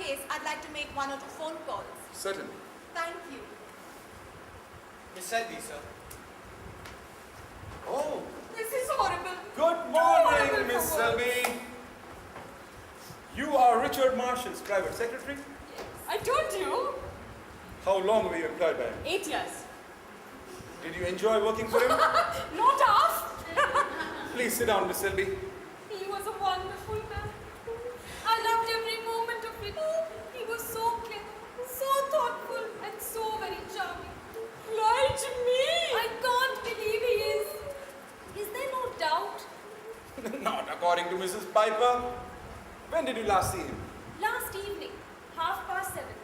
case, I'd like to make 1 or 2 phone calls. Certainly. Thank you. Miss Selby, sir. Oh, This is horrible. good morning, Horrible Miss for words. Selby. You are Richard Marshall's private secretary? I told you. How long were you employed by him? 8 years. Did you enjoy working for him? Not half. Please sit down, Miss Selby. He was a wonderful man. I loved every moment of it. He was so clever, so thoughtful, and so very charming. Like me. I can't believe he is. Is there no doubt? Not according to Mrs. Piper. When did you last see him? Last evening, 7:30.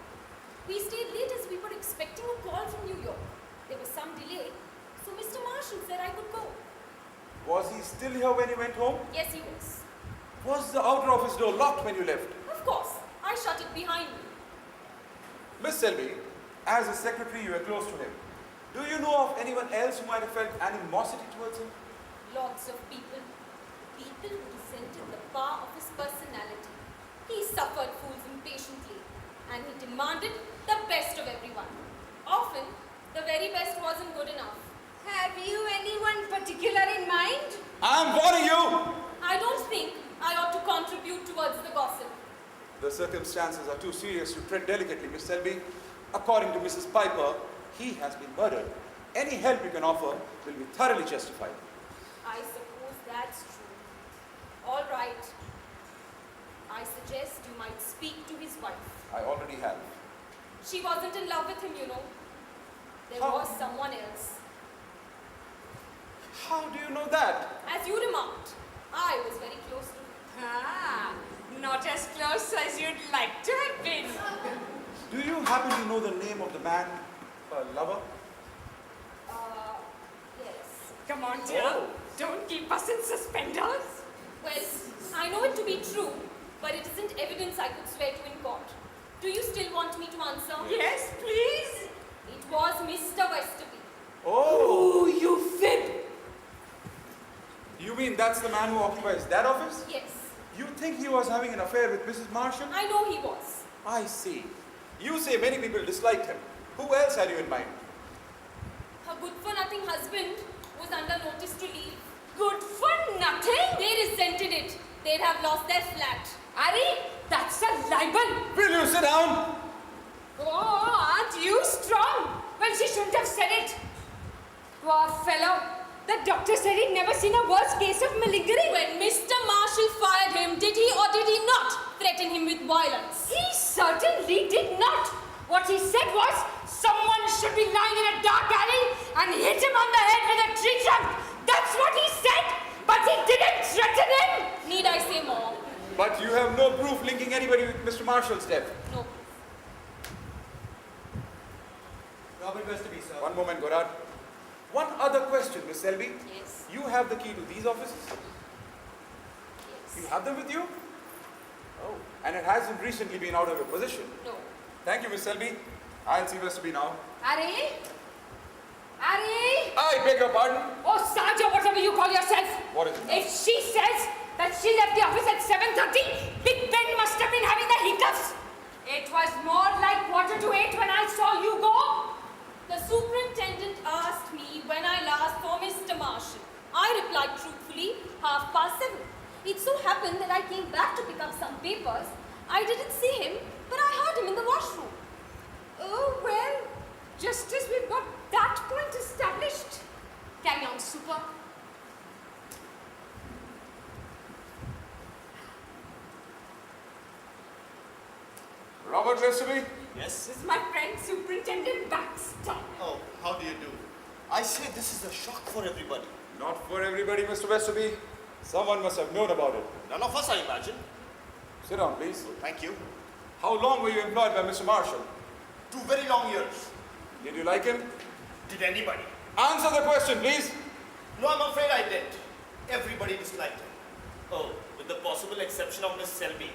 We stayed late as we were expecting a call from New York. There was some delay, so Mr. Marshall said I could go. Was he still here when you went home? Yes, he was. Was the outer office door locked when you left? Of course, I shut it behind me. Miss Selby, as a secretary, you were close to him. Do you know of anyone else who might have felt animosity towards him? Lots of people. People who resented the power of his personality. He suffered fools impatiently, and he demanded the best of everyone. Often, the very best wasn't good enough. Have you anyone particular in mind? I'm warning you! I don't think I ought to contribute towards the gossip. The circumstances are too serious to tread delicately, Miss Selby. According to Mrs. Piper, he has been murdered. Any help you can offer will be thoroughly justified. I suppose that's true. All right. I suggest you might speak to his wife. I already have. She wasn't in love with him, you know. There How? was someone else. How do you know that? As you remarked, I was very close to him. Ah, not as close as you'd like to have been. Do you happen to know the name of the man, lover? Yes. Come on, dear. Oh. Don't keep us in suspenders. Well, I know it to be true, but it isn't evidence I could swear to in court. Do you still want me to answer? Yes, please. It was Mr. Westerby. Oh! Oh, you fib. You mean that's the man who occupies that office? Yes. You think he was having an affair with Mrs. Marshall? I know he was. I see. You say many people disliked him. Who else had you in mind? Her good-for-nothing husband was under notice to leave. Good for nothing. They resented it. They'd have lost their flat. Ari, that's a libel. Will you sit down? Oh, aren't you strong? Well, she shouldn't have said it. Poor fellow. The doctor said he'd never seen a worse case of malingering. When Mr. Marshall fired him, did he or did he not threaten him with violence? He certainly did not. What he said was, someone should be lying in a dark alley and hit him on the head with a tree trunk. That's what he said, but he didn't threaten him. Need I say more? But you have no proof linking anybody with Mr. Marshall's death. No. Robert Westerby, sir. One moment, Godard. One other question, Miss Selby. Yes. You have the key to these offices? You Yes. have them with you? Oh. And it hasn't recently been out of your possession. No. Thank you, Miss Selby. I'll see Westerby now. Ari? Ari? I beg your pardon. Oh, Sarge, or whatever you call yourself. What is it? If she says that she left the office at 7:30, Big Ben must have been having the hiccups. It was more like 7:45 when I saw you go. The superintendent asked me when I last saw Mr. Marshall. I replied truthfully, 7:30. It so happened that I came back to pick up some papers. I didn't see him, but I heard him in the washroom. Oh, well, just as we've got that point established. Carry on, Super. Robert Westerby? Yes? This is my friend, Superintendent Baxter. Oh, how do you do? I say this is a shock for everybody. Not for everybody, Mr. Westerby. Someone must have known about it. None of us, I imagine. Sit down, please. Thank you. How long were you employed by Mr. Marshall? 2 very long years. Did you like him? Did anybody? Answer the question, please. No, I'm afraid I didn't. Everybody disliked him. Oh, with the possible exception of Miss Selby.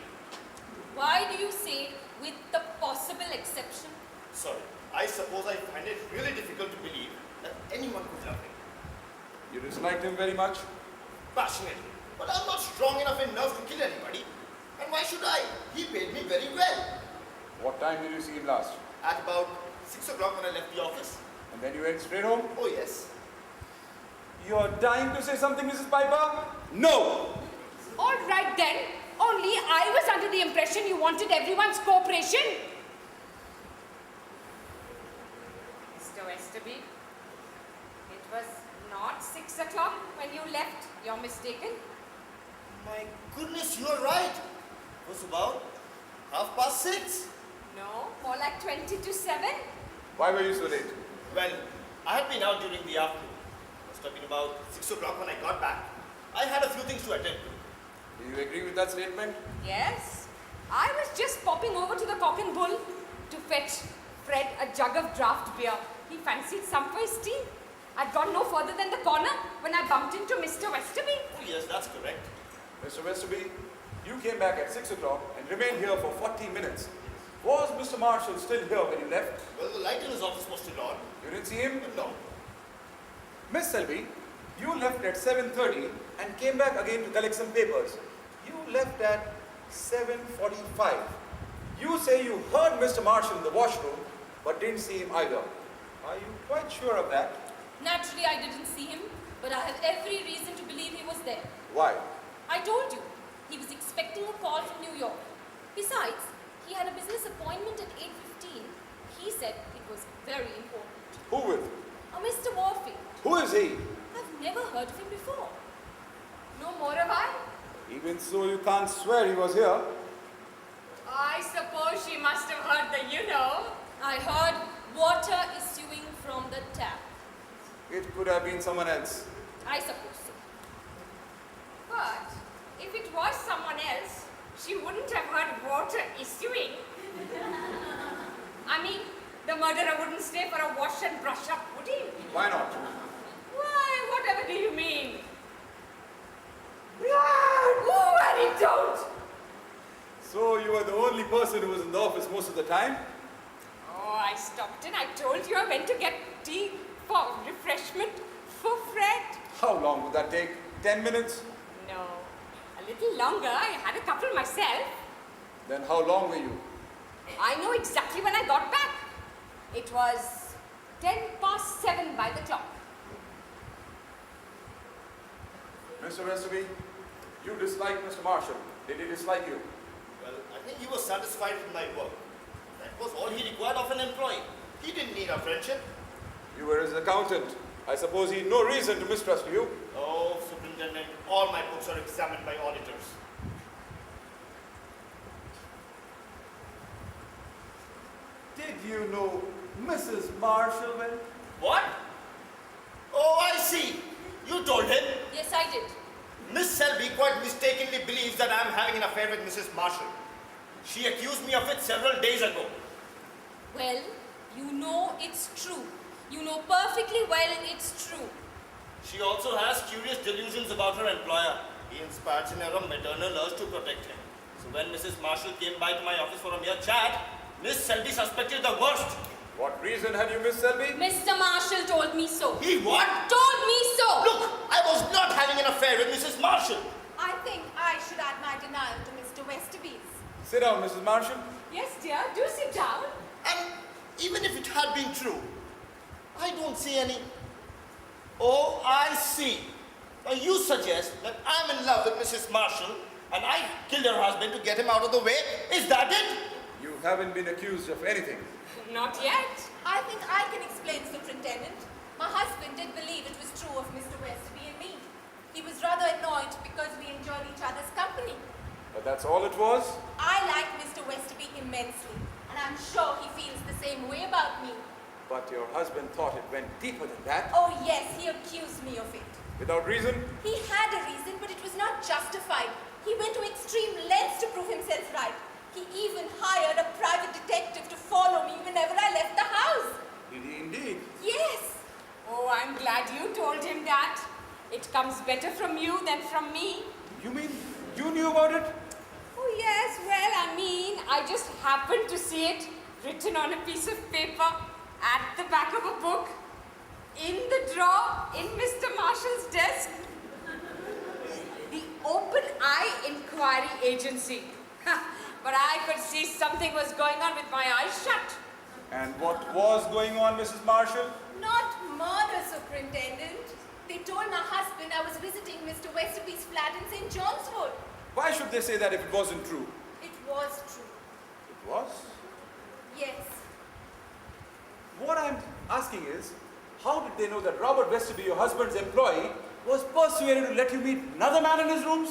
Why do you say with the possible exception? Sorry, I suppose I find it really difficult to believe that anyone could love him. You disliked him very much? Passionately. But I'm not strong enough in nerve to kill anybody. And why should I? He paid me very well. What time did you see him last? At about 6 o'clock when I left the office. And then you went straight home? Oh, yes. You're dying to say something, Mrs. Piper? No! All right then. Only I was under the impression you wanted everyone's cooperation. Mr. Westerby, it was not 6 o'clock when you left. You're mistaken. My goodness, you are right. It was about 6:30. No, more like 20 to 7. Why were you so late? Well, I had been out during the afternoon. Must have been about 6 o'clock when I got back. I had a few things to attend to. Do you agree with that statement? Yes. I was just popping over to the Cock and Bull to fetch Fred a jug of draft beer. He fancied some for his tea. I'd gone no further than the corner when I bumped into Mr. Westerby. Oh, yes, that's correct. Mr. Westerby, you came back at 6 o'clock and remained here for 40 minutes. Was Mr. Marshall still here when you left? Well, the light in his office was still on. You didn't see him? No. Miss Selby, you left at 7:30 and came back again to collect some papers. You left at 7:45. You say you heard Mr. Marshall in the washroom, but didn't see him either. Are you quite sure of that? Naturally, I didn't see him, but I have every reason to believe he was there. Why? I told you, he was expecting a call from New York. Besides, he had a business appointment at 8:15. He said it was very important. Who with? A Mr. Warfield. Who is he? I've never heard of him before. No more have I. Even so, you can't swear he was here. I suppose she must have heard the I heard water issuing from the tap. It could have been someone else. I suppose so. But if it was someone else, she wouldn't have heard water issuing. I mean, the murderer wouldn't stay for a wash and brush up, would he? Why not? Why, whatever do you mean? Why don't? So you were the only person who was in the office most of the time? Oh, I stopped in. I told you I went to get tea for refreshment for Fred. How long would that take? 10 minutes? No, a little longer. I had a couple myself. Then how long were you? I know exactly when I got back. It was 7:10 by the clock. Mr. Westerby, you disliked Mr. Marshall. Did he dislike you? Well, I think he was satisfied with my work. That was all he required of an employee. He didn't need our friendship. You were his accountant. I suppose he had no reason to mistrust you. Oh, Superintendent, all my books are examined by auditors. Did you know Mrs. Marshall well? What? Oh, I see. You told him. Yes, I did. Miss Selby quite mistakenly believes that I'm having an affair with Mrs. Marshall. She accused me of it several days ago. Well, you know it's true. You know perfectly well it's true. She also has curious delusions about her employer. He inspires in her a maternal urge to protect him. So when Mrs. Marshall came by to my office for a mere chat, Miss Selby suspected the worst. What reason had you, Miss Selby? Mr. Marshall told me so. He what? Told me so! Look, I was not having an affair with Mrs. Marshall. I think I should add my denial to Mr. Westerby's. Sit down, Mrs. Marshall. Yes, dear, do sit down. And even if it had been true, I don't see any. Oh, I see. Now you suggest that I'm in love with Mrs. Marshall and I killed her husband to get him out of the way. Is that it? You haven't been accused of anything. Not yet. I think I can explain, Superintendent. My husband did believe it was true of Mr. Westerby and me. He was rather annoyed because we enjoyed each other's company. But that's all it was? I like Mr. Westerby immensely, and I'm sure he feels the same way about me. But your husband thought it went deeper than that. Oh yes, he accused me of it. Without reason? He had a reason, but it was not justified. He went to extreme lengths to prove himself right. He even hired a private detective to follow me whenever I left the house. Did he indeed? Yes. Oh, I'm glad you told him that. It comes better from you than from me. You mean you knew about it? Oh, yes, well, I mean, I just happened to see it written on a piece of paper at the back of a book in the drawer in Mr. Marshall's desk. The Open Eye Inquiry Agency. but I could see something was going on with my eyes shut. And what was going on, Mrs. Marshall? Not murder, Superintendent. They told my husband I was visiting Mr. Westerby's flat in St. John's Wood. Why should they say that if it wasn't true? It was true. It was? Yes. What I'm asking is, how did they know that Robert Westerby, your husband's employee, was persuaded to let you meet another man in his rooms?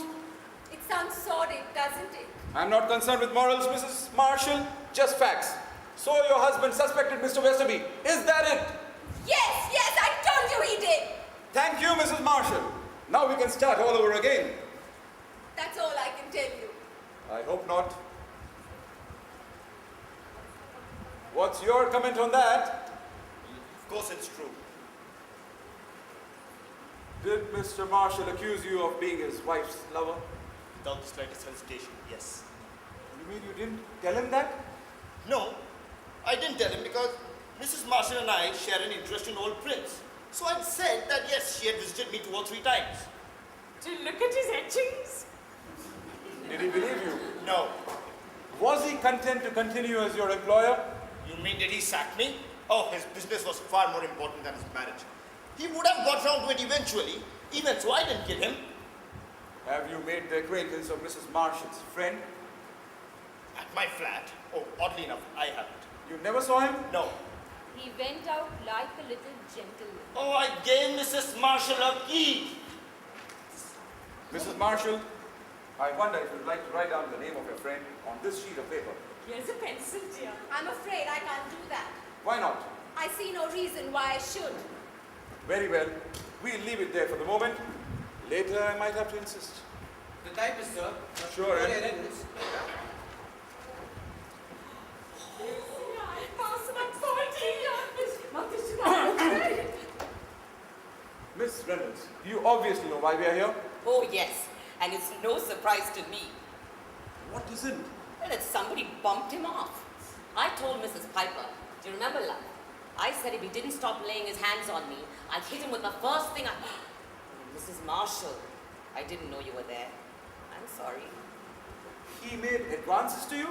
It sounds sordid, doesn't it? I'm not concerned with morals, Mrs. Marshall, just facts. So your husband suspected Mr. Westerby. Is that it? Yes, I told you he did. Thank you, Mrs. Marshall. Now we can start all over again. That's all I can tell you. I hope not. What's your comment on that? Of course it's true. Did Mr. Marshall accuse you of being his wife's lover? Without the slightest hesitation, yes. You mean you didn't tell him that? No, I didn't tell him because Mrs. Marshall and I share an interest in old prints. So I said that yes, she had visited me 2 or 3 times. To look at his etchings? Did he believe you? No. Was he content to continue as your employer? You mean did he sack me? Oh, his business was far more important than his marriage. He would have got round to it eventually. Even so, I didn't kill him. Have you made the acquaintance of Mrs. Marshall's friend? At my flat. Oh, oddly enough, I haven't. You never saw him? No. He went out like a little gentleman. Oh, I gave Mrs. Marshall a key. Mrs. Marshall, I wonder if you'd like to write down the name of your friend on this sheet of paper. Here's a pencil, dear. I'm afraid I can't do that. Why not? I see no reason why I should. Very well. We'll leave it there for the moment. Later, I might have to insist. The typist, sir. Sure, Go Ed. ahead, Ed. Miss Reynolds, you obviously know why we are here. Oh, yes, and it's no surprise to me. What isn't? Well, it's somebody bumped him off. I told Mrs. Piper, do you remember, love? I said if he didn't stop laying his hands on me, I'd hit him with the first thing I... Mrs. Marshall, I didn't know you were there. I'm sorry. He made advances to you?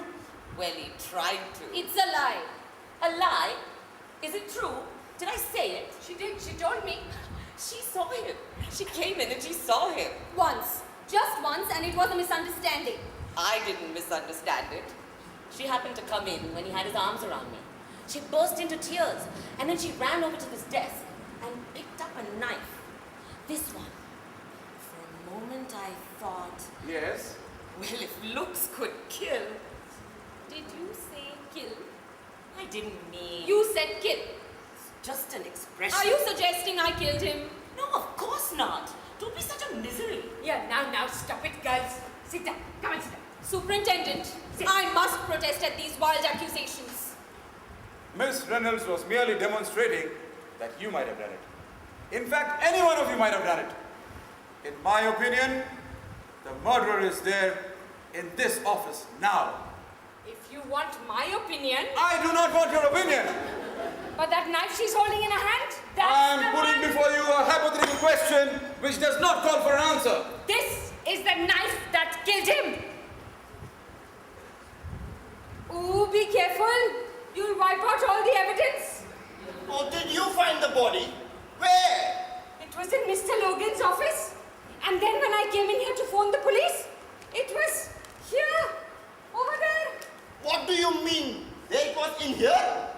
Well, he tried to. It's a lie. A lie? Is it true? Did I say it? She did, she told me. She saw him. She came in and she saw him. Once. Just once, and it was a misunderstanding. I didn't misunderstand it. She happened to come in when he had his arms around me. She burst into tears, and then she ran over to this desk and picked up a knife. This one. For a moment I thought, Yes. well, if looks could kill. Did you say kill? I didn't mean... You said kill. Just an expression. Are you suggesting I killed him? No, of course not. Don't be such a misery. Yeah, now, stop it, girls. Sit down. Come and sit down. Superintendent, I must protest at these wild accusations. Miss Reynolds was merely demonstrating that you might have done it. In fact, any one of you might have done it. In my opinion, the murderer is there in this office now. If you want my opinion, I do not want your opinion. but that knife she's holding in her hand, I that's am the putting one. before you a hypothetical question which does not call for an answer. This is the knife that killed him. Ooh, be careful. You'll wipe out all the evidence. Oh, did you find the body? Where? It was in Mr. Logan's office. And then when I came in here to phone the police, it was here, over there. What do you mean? There it was in here?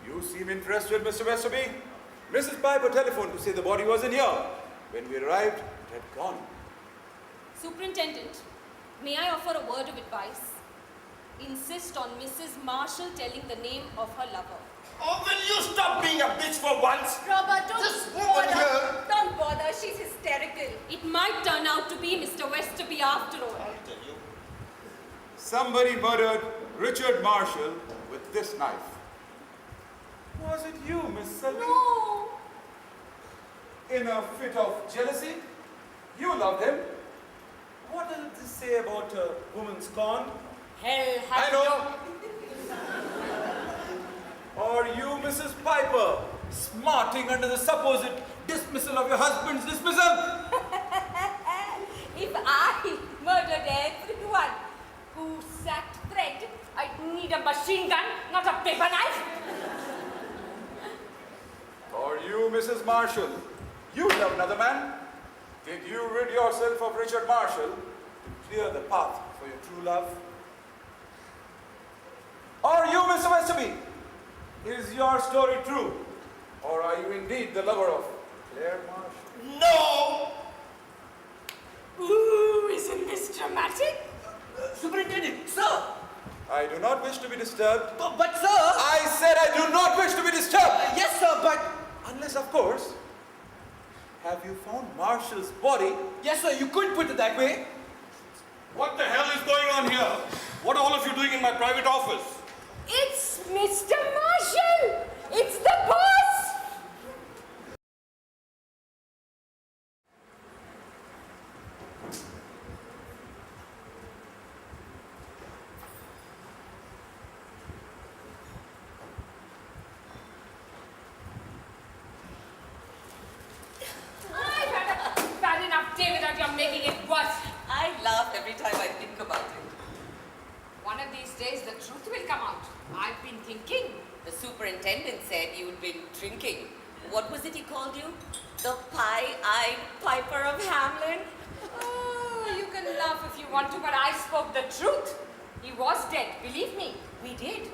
You seem interested, Mr. Westerby. Mrs. Piper telephoned to say the body was in here. When we arrived, it had gone. Superintendent, may I offer a word of advice? Insist on Mrs. Marshall telling the name of her lover. Oh, will you stop being a bitch for once? Robert, don't This woman bother. here. Don't bother, she's hysterical. It might turn out to be Mr. Westerby after all. I'll tell you. Somebody murdered Richard Marshall with this knife. Was it you, Miss Selby? No. In a fit of jealousy? You loved him. What does this say about a woman's scorn? Hell I has know. Or you, Mrs. Piper, smarting under the supposed dismissal of your husband's dismissal? If I murdered everyone who need a machine gun, not a paper knife. Or you, Mrs. Marshall, you love another man. Did you rid yourself of Richard Marshall to clear the path for your true love? Or you, Mr. Westerby, is your story true? Or are you indeed the lover of Claire Marshall? No! Ooh, isn't this dramatic? Superintendent, sir! I do not wish to be disturbed. But sir! I said I do not wish to be disturbed. Yes, sir, but... Unless, of course, have you found Marshall's body? Yes, sir, you could put it that way. What the hell is going on here? What are all of you doing in my private office? It's Mr. Marshall! It's the boss! I've had a bad enough day without your making it worse. I laugh every time I think about it. One of these days, the truth will come out. I've been thinking. The superintendent said you'd been drinking. What was it he called you? The pie-eyed piper of Hamlin? Oh, you can laugh if you want to, but I spoke the truth. He was dead, believe me. We did.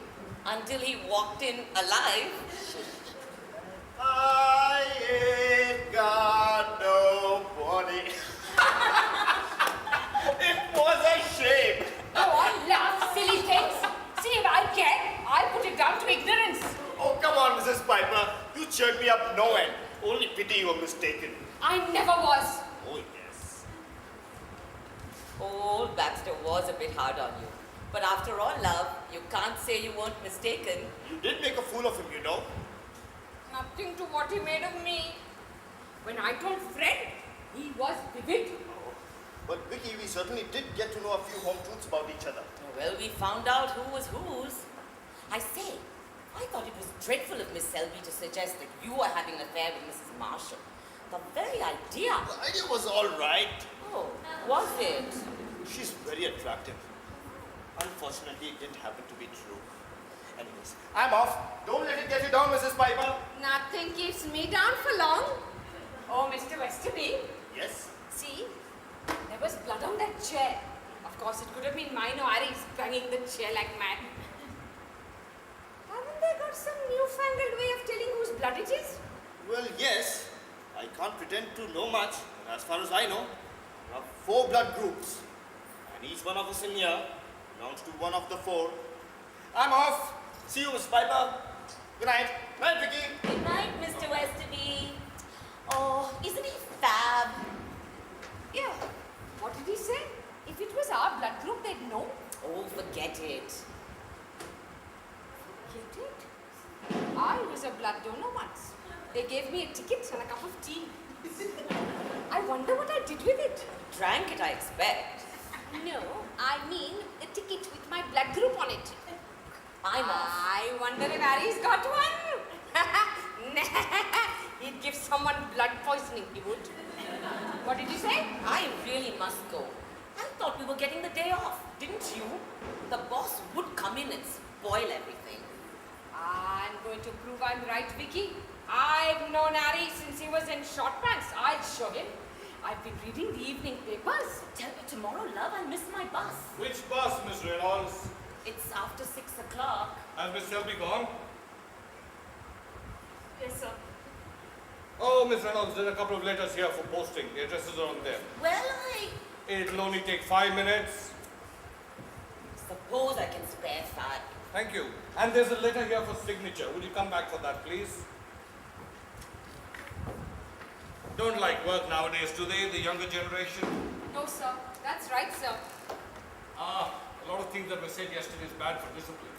Until he walked in alive. I ain't got no body. It was a shame. Go on, laugh, silly things. See, if I can, I'll put it down to ignorance. Oh, come on, Mrs. Piper. You cheered me up no end. Only pity you were mistaken. I never was. Oh, yes. Old Baxter was a bit hard on you. But after all, love, you can't say you weren't mistaken. You did make a fool of him, you know. Nothing to what he made of me. When I told Fred, he was vivid. But Vicky, we certainly did get to know a few home truths about each other. Well, we found out who was whose. I say, I thought it was dreadful of Miss Selby to suggest that you were having an affair with Mrs. Marshall. The very idea. The idea was all right. Oh, was it? She's very attractive. Unfortunately, it didn't happen to be true. Anyways, I'm off. Don't let it get you down, Mrs. Piper. Nothing keeps me down for long. Oh, Mr. Westerby, Yes? see, there was blood on that chair. Of course, it could have been mine or Harry's banging the chair like mad. Haven't they got some newfangled way of telling whose blood it is? Well, yes. I can't pretend to know much. But as far as I know, there are 4 blood groups. And each one of us in here belongs to one of the 4. I'm off. See you, Miss Piper. Good night. Night, Vicky. Good night, Mr. Westerby. Oh, isn't he fab? Yeah. What did he say? If it was our blood group, they'd know. Oh, forget it. Get it? I was a blood donor once. They gave me a ticket and a cup of tea. I wonder what I did with it. Drank it, I expect. No, I mean a ticket with my blood group on it. I'm off. I wonder if Harry's got one. He'd give someone blood poisoning, he would. What did you say? I really must go. I thought we were getting the day off, didn't you? The boss would come in and spoil everything. I'm going to prove I'm right, Vicky. I've known Harry since he was in short pants. I'll show him. I've been reading the evening papers. Tell me tomorrow, love, I'll miss my bus. Which bus, Miss Reynolds? It's after 6 o'clock. Has Miss Selby gone? Yes, sir. Oh, Miss Reynolds, there's a couple of letters here for posting. The addresses are on there. Well, It'll only take 5 minutes. suppose I can spare 5. Thank you. And there's a letter here for signature. Would you come back for that, please? Don't like work nowadays, do they, the younger generation? No, sir. That's right, sir. A lot of things that were said yesterday is bad for discipline.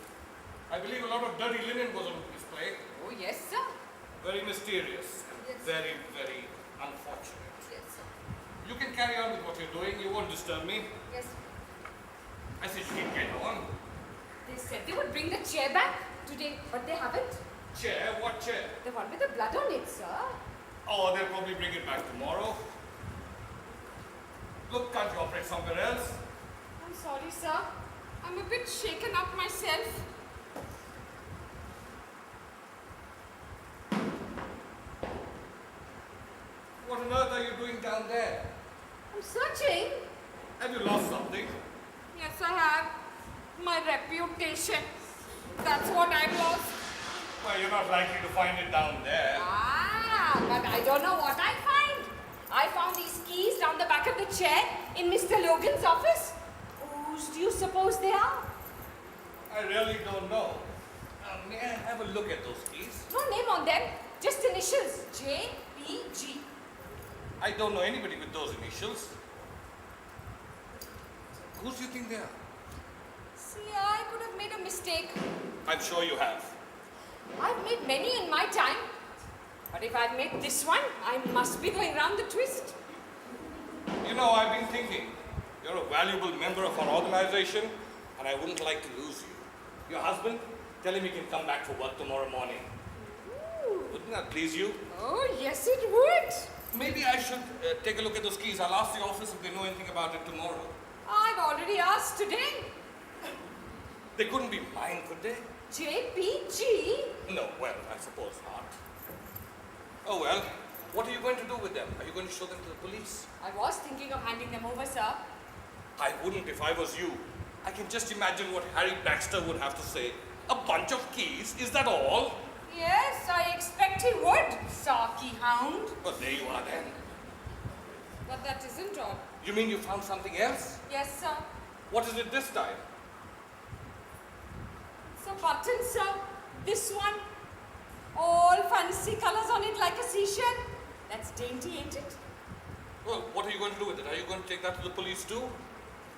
I believe a lot of dirty linen was on display. Oh, yes, sir. Very mysterious and Yes. very, very unfortunate. Yes, sir. You can carry on with what you're doing. You won't disturb me. Yes. I said you can get on. They said they would bring the chair back today, but they haven't. Chair? What chair? The one with the blood on it, sir. Oh, they'll probably bring it back tomorrow. Look, can't you operate somewhere else? I'm sorry, sir. I'm a bit shaken up myself. What on earth are you doing down there? I'm searching. Have you lost something? Yes, I have. My reputation. That's what I lost. Well, you're not likely to find it down there. Ah, but I don't know what I find. I found these keys down the back of the chair in Mr. Logan's office. Whose do you suppose they are? I really don't know. May I have a look at those keys? No name on them, just initials. J, P, G. I don't know anybody with those initials. Who do you think they are? See, I could have made a mistake. I'm sure you have. I've made many in my time. But if I've made this one, I must be going round the twist. You know, I've been thinking. You're a valuable member of our organization, and I wouldn't like to lose you. Your husband, tell him he can come back for work tomorrow morning. Wouldn't that please you? Oh, yes, it would. Maybe I should take a look at those keys. I'll ask the office if they know anything about it tomorrow. I've already asked today. They couldn't be mine, could they? JPG? No, well, I suppose not. Oh well, what are you going to do with them? Are you going to show them to the police? I was thinking of handing them over, sir. I wouldn't if I was you. I can just imagine what Harry Baxter would have to say. A bunch of keys, is that all? Yes, I expect he would, Sarky hound. Well, there you are then. But that isn't all. You mean you found something else? Yes, sir. What is it this time? It's a button, sir. This one. All fancy colors on it like a seashell. That's dainty, ain't it? Well, what are you going to do with it? Are you going to take that to the police too?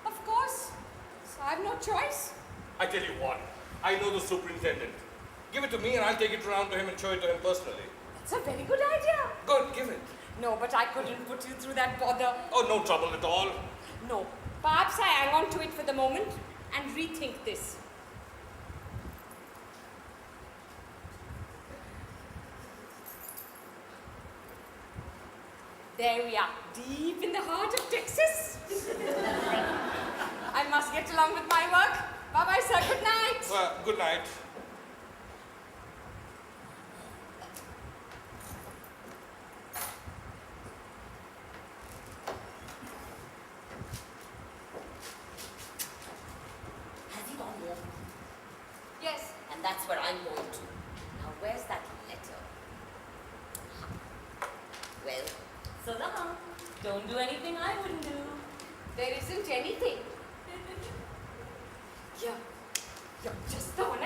Of course. So I have no choice. I tell you what, I know the superintendent. Give it to me and I'll take it around to him and show it to him personally. That's a very good idea. Good, give it. No, but I couldn't put you through that bother. Oh, no trouble at all. No. Perhaps I hang on to it for the moment and rethink this. There we are, deep in the heart of Texas. I must get along with my work. Bye-bye, sir. Good night. Well, good night. Has he gone home? Yes. And that's where I'm going to. Now, where's that letter? Well, so long. Don't do anything I wouldn't do. There isn't anything. You're just the one